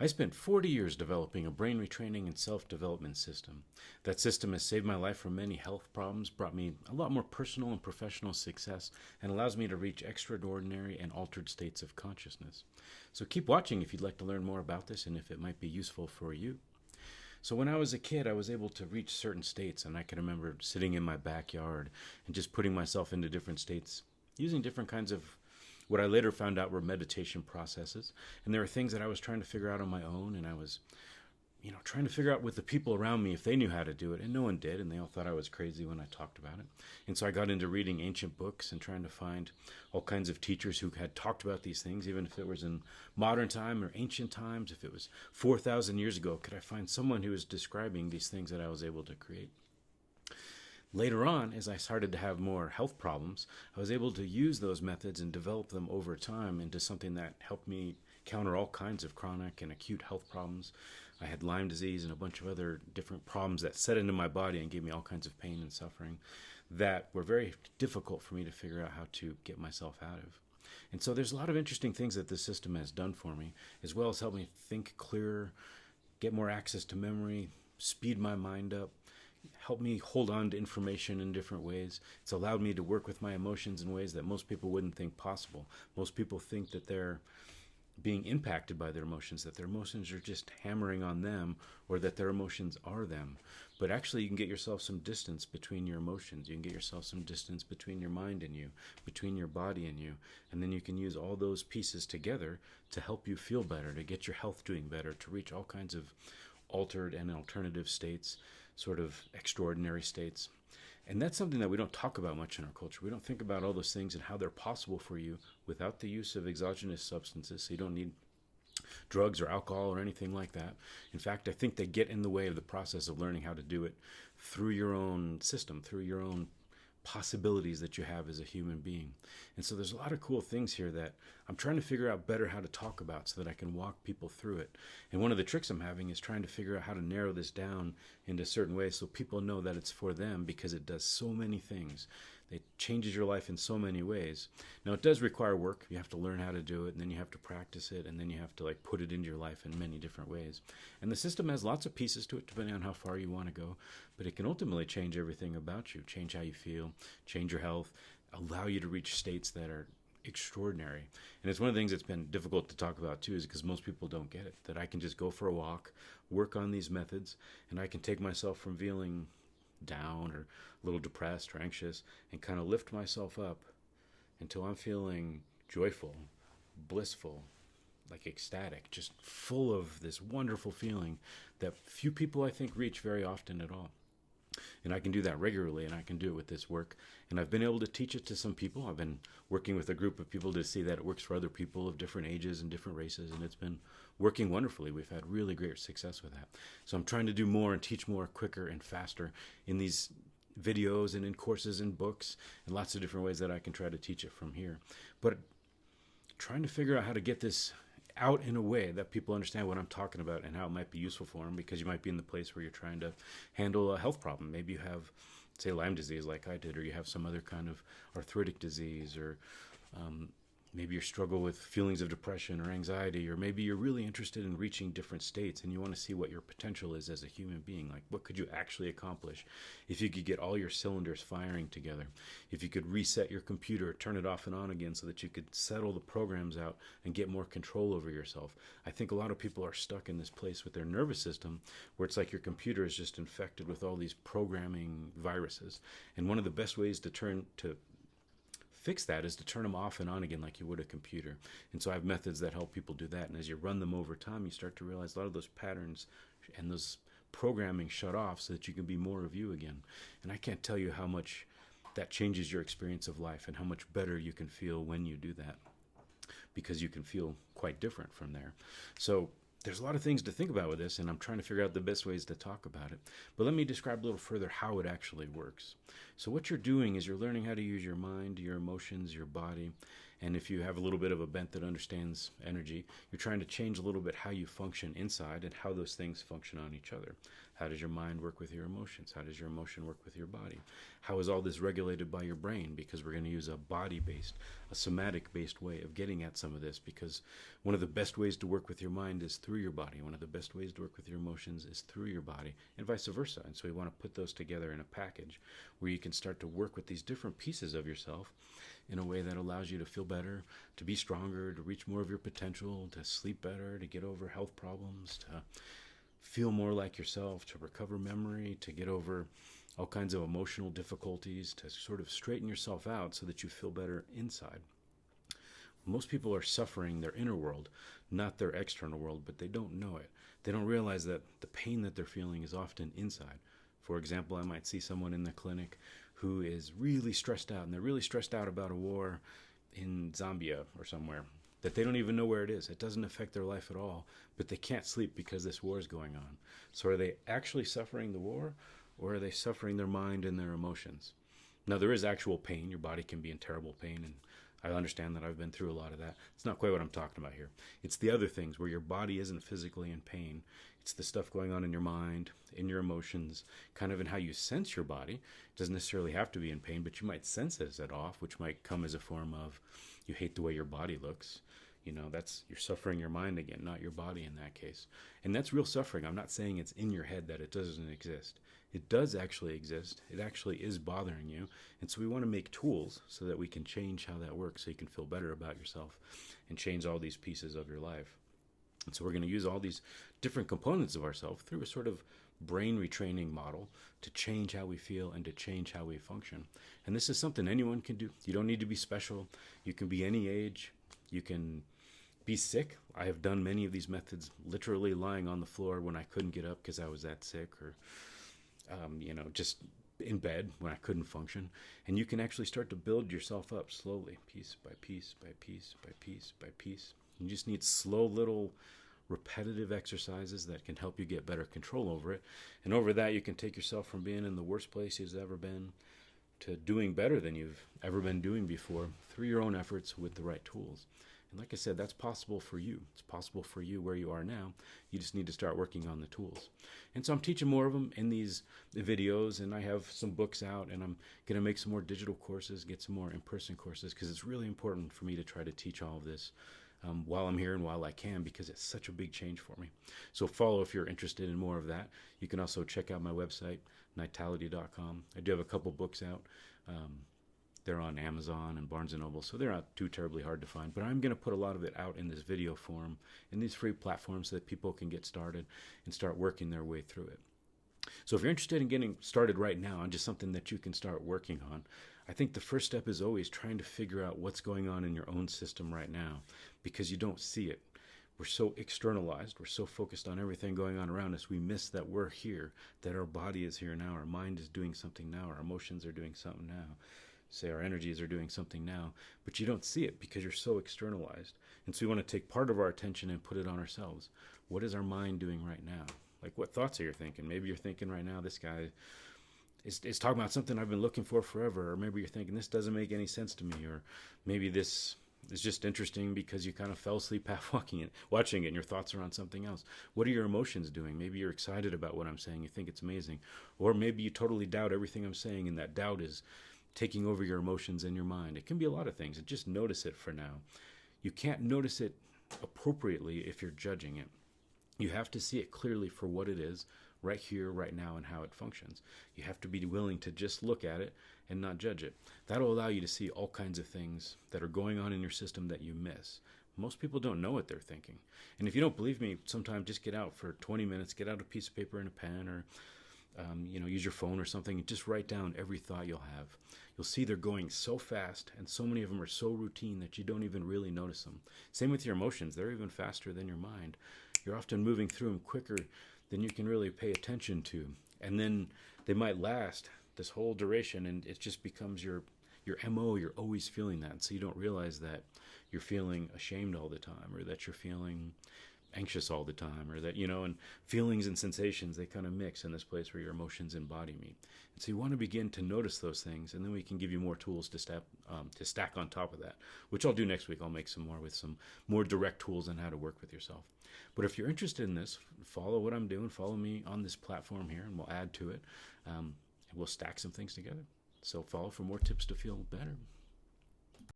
I spent 40 years developing a brain retraining and self development system. That system has saved my life from many health problems, brought me a lot more personal and professional success, and allows me to reach extraordinary and altered states of consciousness. So keep watching if you'd like to learn more about this and if it might be useful for you. So when I was a kid, I was able to reach certain states, and I can remember sitting in my backyard and just putting myself into different states using different kinds of what I later found out were meditation processes. And there were things that I was trying to figure out on my own, and I was, trying to figure out with the people around me if they knew how to do it, and no one did, and they all thought I was crazy when I talked about it. And so I got into reading ancient books and trying to find all kinds of teachers who had talked about these things, even if it was in modern time or ancient times, if it was 4,000 years ago, could I find someone who was describing these things that I was able to create? Later on, as I started to have more health problems, I was able to use those methods and develop them over time into something that helped me counter all kinds of chronic and acute health problems. I had Lyme disease and a bunch of other different problems that set into my body and gave me all kinds of pain and suffering that were very difficult for me to figure out how to get myself out of. And so there's a lot of interesting things that this system has done for me, as well as helped me think clearer, get more access to memory, speed my mind up, helped me hold on to information in different ways. It's allowed me to work with my emotions in ways that most people wouldn't think possible. Most people think that they're being impacted by their emotions, that their emotions are just hammering on them, or that their emotions are them. But actually, you can get yourself some distance between your emotions. You can get yourself some distance between your mind and you, between your body and you. And then you can use all those pieces together to help you feel better, to get your health doing better, to reach all kinds of altered and alternative states, sort of extraordinary states. And that's something that we don't talk about much in our culture. We don't think about all those things and how they're possible for you without the use of exogenous substances. So you don't need drugs or alcohol or anything like that. In fact, I think they get in the way of the process of learning how to do it through your own system, through your own possibilities that you have as a human being. And so there's a lot of cool things here that I'm trying to figure out better how to talk about so that I can walk people through it. And one of the tricks I'm having is trying to figure out how to narrow this down into certain ways so people know that it's for them, because it does so many things. It changes your life in so many ways. Now, it does require work. You have to learn how to do it, and then you have to practice it, and then you have to put it into your life in many different ways. And the system has lots of pieces to it, depending on how far you want to go. But it can ultimately change everything about you, change how you feel, change your health, allow you to reach states that are extraordinary. And it's one of the things that's been difficult to talk about too, is because most people don't get it, that I can just go for a walk, work on these methods, and I can take myself from feeling down or a little depressed or anxious and kind of lift myself up until I'm feeling joyful, blissful, ecstatic, just full of this wonderful feeling that few people I think reach very often at all. And I can do that regularly, and I can do it with this work. And I've been able to teach it to some people. I've been working with a group of people to see that it works for other people of different ages and different races, and it's been working wonderfully. We've had really great success with that. So I'm trying to do more and teach more quicker and faster in these videos and in courses and books and lots of different ways that I can try to teach it from here. But trying to figure out how to get this out in a way that people understand what I'm talking about and how it might be useful for them, because you might be in the place where you're trying to handle a health problem. Maybe you have, say, Lyme disease like I did, or you have some other kind of arthritic disease, or maybe you struggle with feelings of depression or anxiety, or maybe you're really interested in reaching different states and you want to see what your potential is as a human being. What could you actually accomplish if you could get all your cylinders firing together? If you could reset your computer, turn it off and on again so that you could settle the programs out and get more control over yourself. I think a lot of people are stuck in this place with their nervous system where it's like your computer is just infected with all these programming viruses. And one of the best ways to fix that is to turn them off and on again like you would a computer. And so I have methods that help people do that. And as you run them over time, you start to realize a lot of those patterns and those programming shut off so that you can be more of you again. And I can't tell you how much that changes your experience of life and how much better you can feel when you do that, because you can feel quite different from there. So there's a lot of things to think about with this, and I'm trying to figure out the best ways to talk about it. But let me describe a little further how it actually works. So what you're doing is you're learning how to use your mind, your emotions, your body, And if you have a little bit of a bent that understands energy, you're trying to change a little bit how you function inside and how those things function on each other. How does your mind work with your emotions? How does your emotion work with your body? How is all this regulated by your brain? Because we're going to use a body-based, a somatic-based way of getting at some of this, because one of the best ways to work with your mind is through your body. One of the best ways to work with your emotions is through your body, and vice versa. And so we want to put those together in a package where you can start to work with these different pieces of yourself in a way that allows you to feel better, to be stronger, to reach more of your potential, to sleep better, to get over health problems, to feel more like yourself, to recover memory, to get over all kinds of emotional difficulties, to sort of straighten yourself out so that you feel better inside. Most people are suffering their inner world, not their external world, but they don't know it. They don't realize that the pain that they're feeling is often inside. For example, I might see someone in the clinic who is really stressed out, and they're really stressed out about a war in Zambia or somewhere that they don't even know where it is. It doesn't affect their life at all, but they can't sleep because this war is going on. So are they actually suffering the war, or are they suffering their mind and their emotions? Now, there is actual pain. Your body can be in terrible pain, and I understand that. I've been through a lot of that. It's not quite what I'm talking about here. It's the other things where your body isn't physically in pain. It's the stuff going on in your mind, in your emotions, kind of in how you sense your body. It doesn't necessarily have to be in pain, but you might sense it as that off, which might come as a form of you hate the way your body looks. That's you're suffering your mind again, not your body in that case. And that's real suffering. I'm not saying it's in your head that it doesn't exist. It does actually exist. It actually is bothering you. And so we want to make tools so that we can change how that works, so you can feel better about yourself and change all these pieces of your life. And so we're going to use all these different components of ourselves through a sort of brain retraining model to change how we feel and to change how we function. And this is something anyone can do. You don't need to be special. You can be any age. You can be sick. I have done many of these methods literally lying on the floor when I couldn't get up because I was that sick, or just in bed when I couldn't function. And you can actually start to build yourself up slowly, piece by piece by piece by piece by piece. You just need slow little repetitive exercises that can help you get better control over it. And over that, you can take yourself from being in the worst place you've ever been to doing better than you've ever been doing before through your own efforts with the right tools. And like I said, that's possible for you. It's possible for you where you are now. You just need to start working on the tools. And so I'm teaching more of them in these videos, and I have some books out, and I'm going to make some more digital courses, get some more in-person courses, because it's really important for me to try to teach all of this while I'm here and while I can, because it's such a big change for me. So follow if you're interested in more of that. You can also check out my website, nightality.com. I do have a couple books out. They're on Amazon and Barnes & Noble, so they're not too terribly hard to find. But I'm going to put a lot of it out in this video form, in these free platforms, so that people can get started and start working their way through it. So if you're interested in getting started right now on just something that you can start working on, I think the first step is always trying to figure out what's going on in your own system right now, because you don't see it. We're so externalized, we're so focused on everything going on around us, we miss that we're here, that our body is here now, our mind is doing something now, our emotions are doing something now. Say our energies are doing something now, but you don't see it because you're so externalized. And so we want to take part of our attention and put it on ourselves. What is our mind doing right now? Like, what thoughts are you thinking? Maybe you're thinking right now, this guy is talking about something I've been looking for forever. Or maybe you're thinking, this doesn't make any sense to me. Or maybe this is just interesting because you kind of fell asleep half watching it, and your thoughts are on something else. What are your emotions doing? Maybe you're excited about what I'm saying. You think it's amazing. Or maybe you totally doubt everything I'm saying, and that doubt is taking over your emotions and your mind. It can be a lot of things. And just notice it for now. You can't notice it appropriately if you're judging it. You have to see it clearly for what it is, right here, right now, and how it functions. You have to be willing to just look at it and not judge it. That'll allow you to see all kinds of things that are going on in your system that you miss. Most people don't know what they're thinking. And if you don't believe me, sometime just get out for 20 minutes, get out a piece of paper and a pen, or use your phone or something, and just write down every thought you'll have. You'll see they're going so fast, and so many of them are so routine that you don't even really notice them. Same with your emotions. They're even faster than your mind. You're often moving through them quicker than you can really pay attention to. And then they might last this whole duration, and it just becomes your MO. You're always feeling that. So you don't realize that you're feeling ashamed all the time, or that you're feeling anxious all the time, or that, and feelings and sensations, they kind of mix in this place where your emotions and body meet. And so you want to begin to notice those things, and then we can give you more tools to stack on top of that, which I'll do next week. I'll make some more with some more direct tools on how to work with yourself. But if you're interested in this, follow what I'm doing, follow me on this platform here, and we'll add to it. And we'll stack some things together. So follow for more tips to feel better.